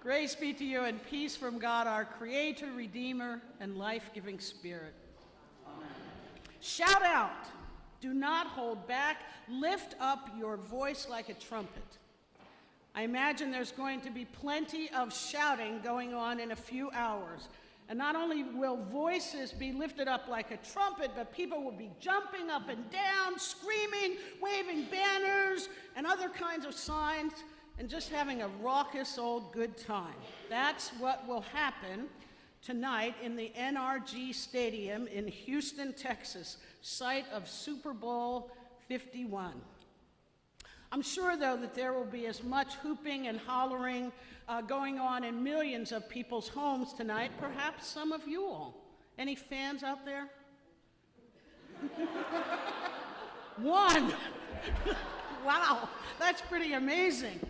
Grace be to you and peace from God, our Creator, Redeemer, and life-giving Spirit. Amen. Shout out. Do not hold back. Lift up your voice like a trumpet. I imagine there's going to be plenty of shouting going on in a few hours. And not only will voices be lifted up like a trumpet, but people will be jumping up and down, screaming, waving banners, and other kinds of signs, and just having a raucous old good time. That's what will happen tonight in the NRG Stadium in Houston, Texas, site of Super Bowl 51. I'm sure, though, that there will be as much hooping and hollering going on in millions of people's homes tonight, perhaps some of you all. Any fans out there? One. Wow, that's pretty amazing.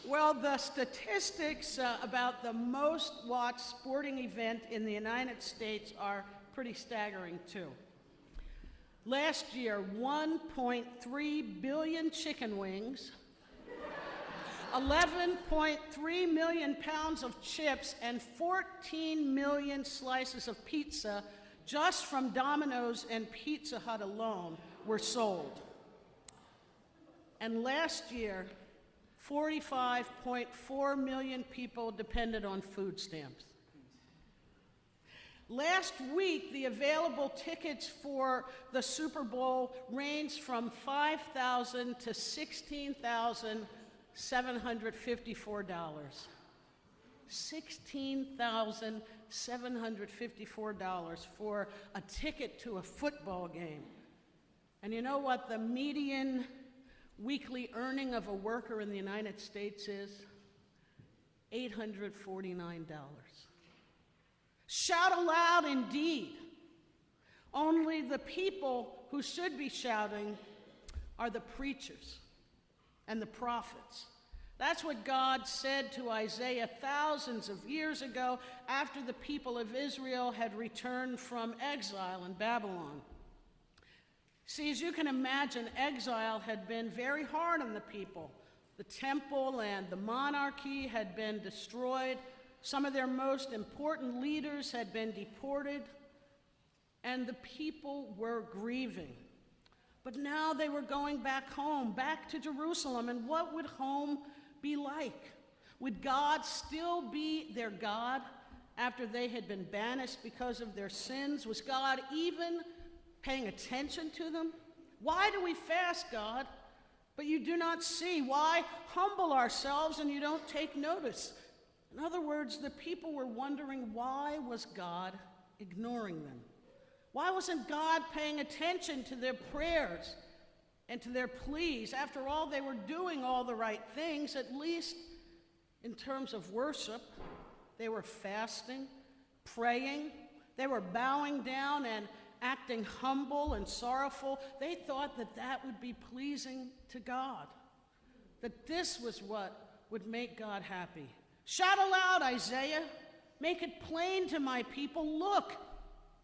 Well, the statistics about the most watched sporting event in the United States are pretty staggering, too. Last year, 1.3 billion chicken wings, 11.3 million pounds of chips, and 14 million slices of pizza just from Domino's and Pizza Hut alone were sold. And last year, 45.4 million people depended on food stamps. Last week, the available tickets for the Super Bowl ranged from $5,000 to $16,754. $16,754 for a ticket to a football game. And you know what the median weekly earning of a worker in the United States is? $849. Shout aloud indeed. Only the people who should be shouting are the preachers and the prophets. That's what God said to Isaiah thousands of years ago after the people of Israel had returned from exile in Babylon. See, as you can imagine, exile had been very hard on the people. The temple and the monarchy had been destroyed. Some of their most important leaders had been deported, and the people were grieving. But now they were going back home, back to Jerusalem, and what would home be like? Would God still be their God after they had been banished because of their sins? Was God even paying attention to them? Why do we fast, God, but you do not see? Why humble ourselves and you don't take notice? In other words, the people were wondering, why was God ignoring them? Why wasn't God paying attention to their prayers and to their pleas? After all, they were doing all the right things, at least in terms of worship. They were fasting, praying. They were bowing down and acting humble and sorrowful. They thought that that would be pleasing to God, that this was what would make God happy. Shout aloud, Isaiah. Make it plain to my people. Look,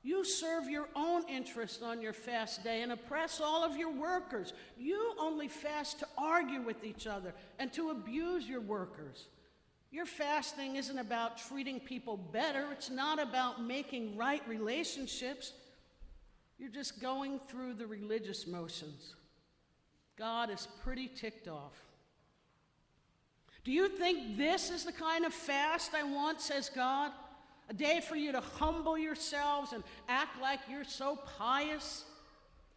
you serve your own interest on your fast day and oppress all of your workers. You only fast to argue with each other and to abuse your workers. Your fasting isn't about treating people better. It's not about making right relationships. You're just going through the religious motions. God is pretty ticked off. Do you think this is the kind of fast I want, says God? A day for you to humble yourselves and act like you're so pious?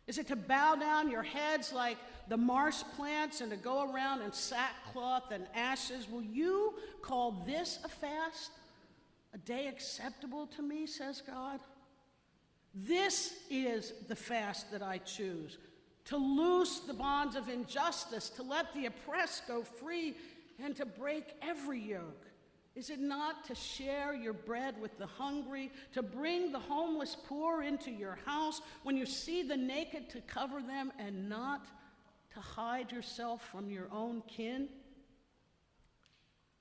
Is it to bow down your heads like the marsh plants and to go around in sackcloth and ashes? Will you call this a fast? A day acceptable to me, says God? This is the fast that I choose, to loose the bonds of injustice, to let the oppressed go free, and to break every yoke. Is it not to share your bread with the hungry, to bring the homeless poor into your house, when you see the naked to cover them and not to hide yourself from your own kin?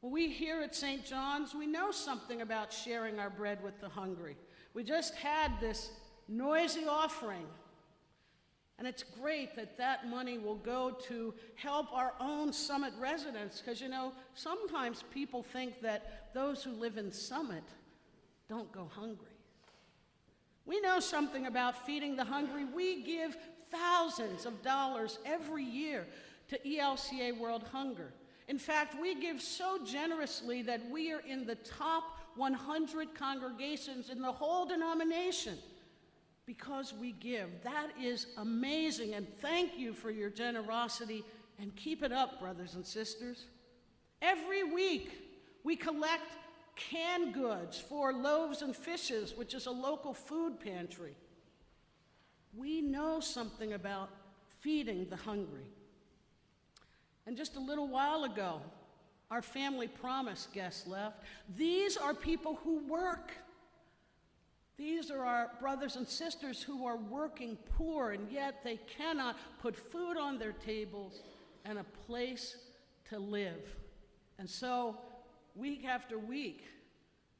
Well, we here at St. John's, we know something about sharing our bread with the hungry. We just had this noisy offering And it's great that that money will go to help our own Summit residents, because, sometimes people think that those who live in Summit don't go hungry. We know something about feeding the hungry. We give thousands of dollars every year to ELCA World Hunger. In fact, we give so generously that we are in the top 100 congregations in the whole denomination because we give. That is amazing, and thank you for your generosity, and keep it up, brothers and sisters. Every week, we collect canned goods for Loaves and Fishes, which is a local food pantry. We know something about feeding the hungry. And just a little while ago, our Family Promise guest left. These are people who work. These are our brothers and sisters who are working poor, and yet they cannot put food on their tables and a place to live. And so, week after week,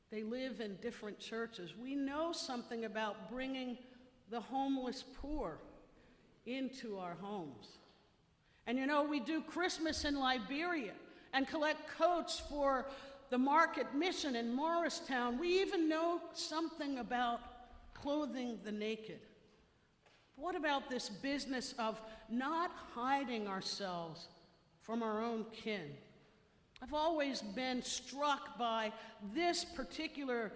they live in different churches. We know something about bringing the homeless poor into our homes. And we do Christmas in Liberia and collect coats for the Market Mission in Morristown. We even know something about clothing the naked. What about this business of not hiding ourselves from our own kin? I've always been struck by this particular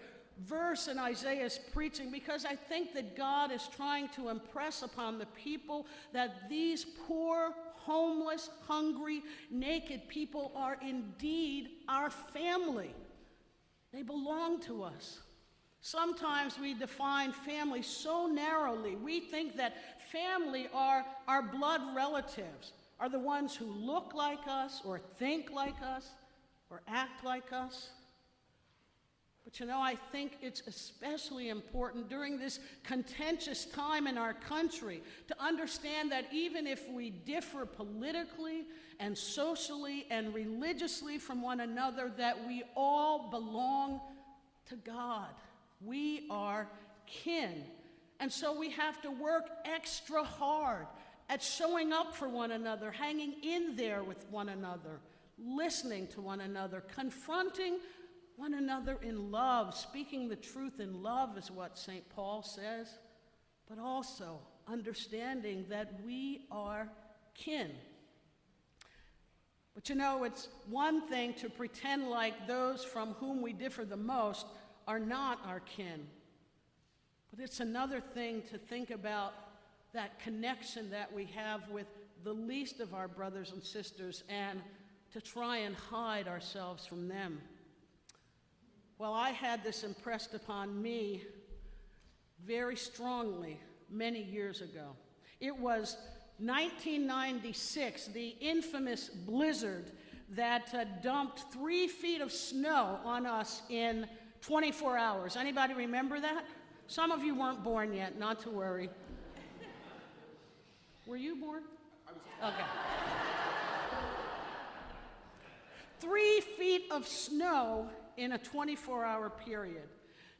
verse in Isaiah's preaching because I think that God is trying to impress upon the people that these poor, homeless, hungry, naked people are indeed our family. They belong to us. Sometimes we define family so narrowly. We think that family are our blood relatives, are the ones who look like us or think like us or act like us. But I think it's especially important during this contentious time in our country to understand that even if we differ politically and socially and religiously from one another, that we all belong to God. We are kin. And so we have to work extra hard at showing up for one another, hanging in there with one another, listening to one another, confronting one another in love. Speaking the truth in love is what St. Paul says, but also understanding that we are kin. But it's one thing to pretend like those from whom we differ the most are not our kin. But it's another thing to think about that connection that we have with the least of our brothers and sisters and to try and hide ourselves from them. Well, I had this impressed upon me very strongly many years ago. It was 1996, the infamous blizzard that dumped 3 feet of snow on us in 24 hours. Anybody remember that? Some of you weren't born yet, not to worry. Were you born? Okay. 3 feet of snow in a 24-hour period.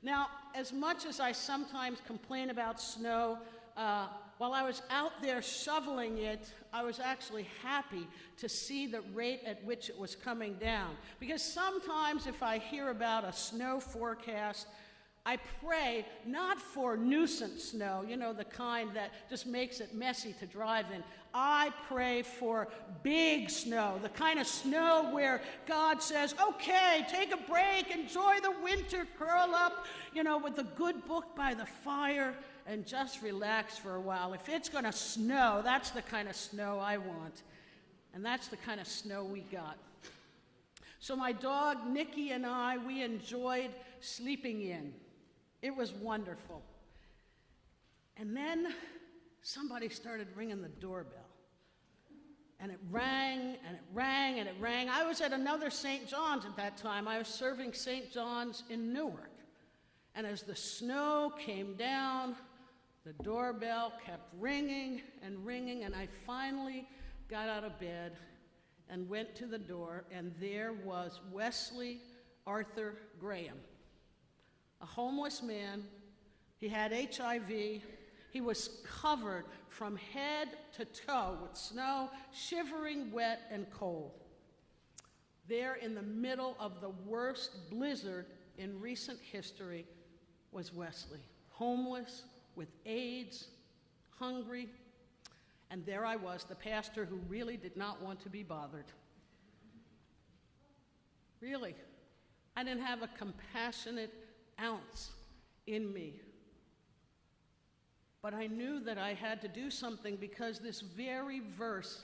Now, as much as I sometimes complain about snow, while I was out there shoveling it, I was actually happy to see the rate at which it was coming down. Because sometimes if I hear about a snow forecast, I pray not for nuisance snow, the kind that just makes it messy to drive in. I pray for big snow, the kind of snow where God says, okay, take a break, enjoy the winter, curl up, with a good book by the fire, and just relax for a while. If it's going to snow, that's the kind of snow I want. And that's the kind of snow we got. So my dog, Nikki, and I, we enjoyed sleeping in. It was wonderful. And then somebody started ringing the doorbell. And it rang, and it rang, and it rang. I was at another St. John's at that time. I was serving St. John's in Newark. And as the snow came down, the doorbell kept ringing, and I finally got out of bed and went to the door, and there was Wesley Arthur Graham, a homeless man. He had HIV. He was covered from head to toe with snow, shivering, wet, and cold. There in the middle of the worst blizzard in recent history was Wesley, homeless, with AIDS, hungry, and there I was, the pastor who really did not want to be bothered. Really, I didn't have a compassionate ounce in me. But I knew that I had to do something because this very verse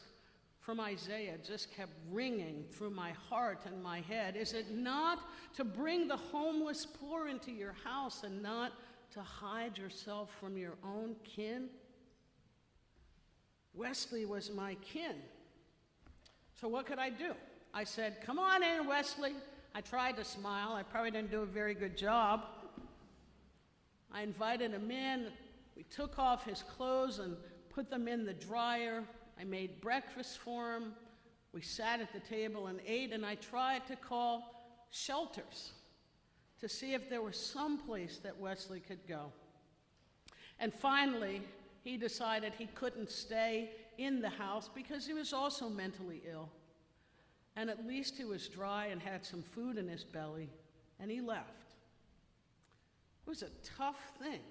from Isaiah just kept ringing through my heart and my head. Is it not to bring the homeless poor into your house and not to hide yourself from your own kin? Wesley was my kin. So what could I do? I said, "Come on in, Wesley." I tried to smile. I probably didn't do a very good job. I invited him in. We took off his clothes and put them in the dryer. I made breakfast for him. We sat at the table and ate, and I tried to call shelters to see if there was some place that Wesley could go. And finally, he decided he couldn't stay in the house because he was also mentally ill. And at least he was dry and had some food in his belly, and he left. It was a tough thing.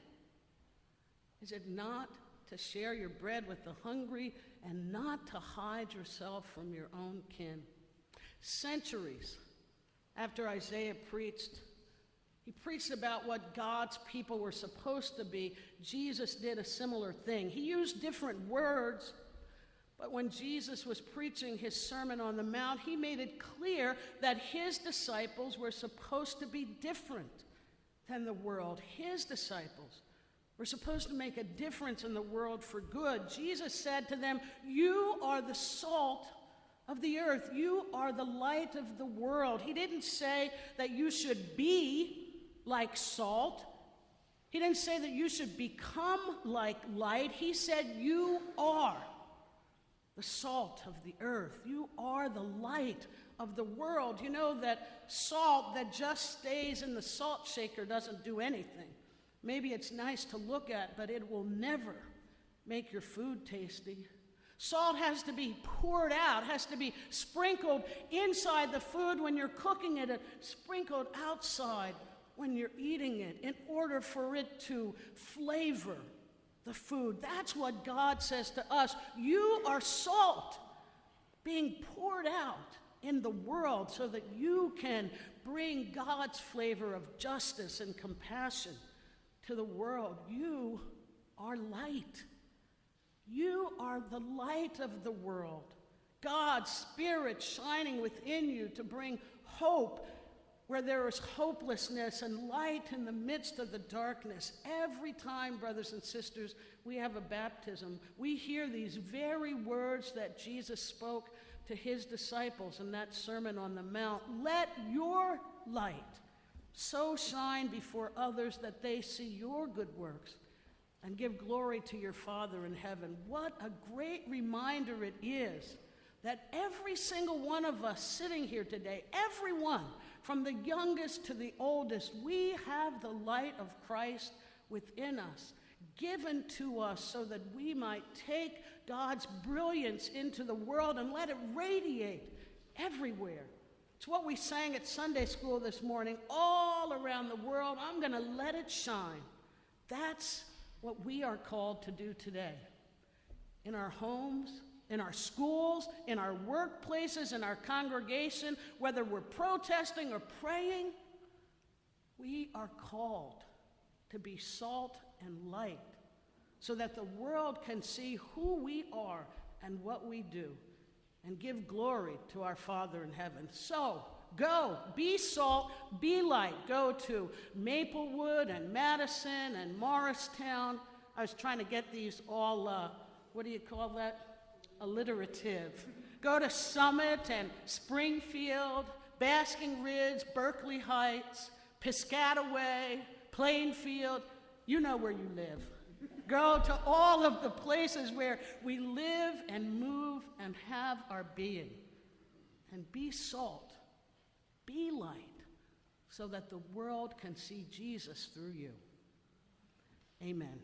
Is it not to share your bread with the hungry and not to hide yourself from your own kin? Centuries after Isaiah preached, he preached about what God's people were supposed to be. Jesus did a similar thing. He used different words, but when Jesus was preaching his Sermon on the Mount, he made it clear that his disciples were supposed to be different than the world. His disciples were supposed to make a difference in the world for good. Jesus said to them, "You are the salt of the earth. You are the light of the world." He didn't say that you should be like salt. He didn't say that you should become like light. He said you are the salt of the earth. You are the light of the world. You know that salt that just stays in the salt shaker doesn't do anything. Maybe it's nice to look at, but it will never make your food tasty. Salt has to be poured out, has to be sprinkled inside the food when you're cooking it, and sprinkled outside when you're eating it in order for it to flavor the food. That's what God says to us. You are salt being poured out in the world so that you can bring God's flavor of justice and compassion to the world. You are light. You are the light of the world. God's Spirit shining within you to bring hope where there is hopelessness and light in the midst of the darkness. Every time, brothers and sisters, we have a baptism, we hear these very words that Jesus spoke to his disciples in that Sermon on the Mount. Let your light so shine before others that they see your good works and give glory to your Father in heaven. What a great reminder it is that every single one of us sitting here today, everyone, from the youngest to the oldest, we have the light of Christ within us, given to us so that we might take God's brilliance into the world and let it radiate everywhere. It's what we sang at Sunday school this morning. All around the world, I'm going to let it shine. That's what we are called to do today. In our homes, in our schools, in our workplaces, in our congregation, whether we're protesting or praying, we are called to be salt and light so that the world can see who we are and what we do and give glory to our Father in heaven. So, go, be salt, be light. Go to Maplewood and Madison and Morristown. I was trying to get these all, what do you call that? Alliterative. Go to Summit and Springfield, Basking Ridge, Berkeley Heights, Piscataway, Plainfield. You know where you live. Go to all of the places where we live and move and have our being. And be salt, be light, so that the world can see Jesus through you. Amen.